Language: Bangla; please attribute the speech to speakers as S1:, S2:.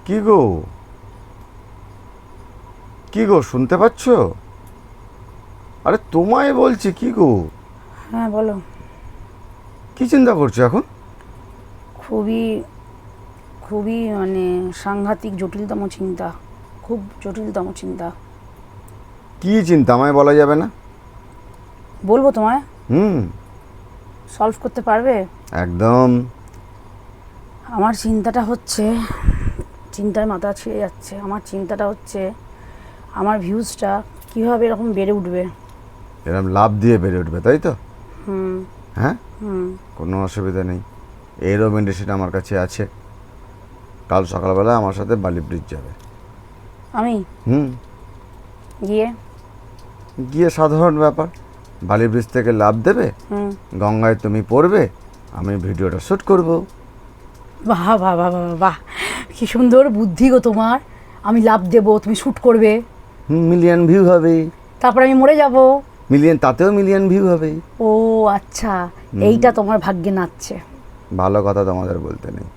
S1: কি গো, কি গো, শুনতে পাচ্ছ? আরে তোমায় বলছি, কি গো?
S2: হ্যাঁ বলো।
S1: কি চিন্তা করছো এখন?
S2: খুবই খুবই মানে সাংঘাতিক জটিলতম চিন্তা, খুব জটিলতম চিন্তা।
S1: কি চিন্তা আমায় বলা যাবে না?
S2: বলবো তোমায়?
S1: হুম।
S2: সলভ করতে পারবে?
S1: একদম।
S2: আমার চিন্তাটা হচ্ছে, চিন্তায় মাথা ছিঁড়ে যাচ্ছে। আমার চিন্তাটা হচ্ছে আমার ভিউজটা কীভাবে এরকম বেড়ে উঠবে।
S1: এরকম লাভ দিয়ে বেড়ে উঠবে, তাই তো?
S2: হুম
S1: হ্যাঁ,
S2: হুম।
S1: কোনো অসুবিধা নেই। এরও মেডিসিন আমার কাছে আছে। কাল সকালবেলা আমার সাথে বালি ব্রিজ যাবে।
S2: আমি
S1: হুম।
S2: গিয়ে
S1: গিয়ে সাধারণ ব্যাপার, বালি ব্রিজ থেকে লাভ দেবে,
S2: হুম।
S1: গঙ্গায় তুমি পড়বে, আমি ভিডিওটা শ্যুট করব।
S2: বাহ বাহ বাহ বাহ বাহ, কী সুন্দর বুদ্ধি গো তোমার। আমি লাভ দেবো, তুমি শ্যুট করবে,
S1: মিলিয়ন ভিউ হবে।
S2: তারপর আমি মরে যাব।
S1: মিলিয়ন, তাতেও মিলিয়ন ভিউ হবে।
S2: ও আচ্ছা, এইটা তোমার ভাগ্যে নাচছে।
S1: ভালো কথা তোমাদের বলতে নেই।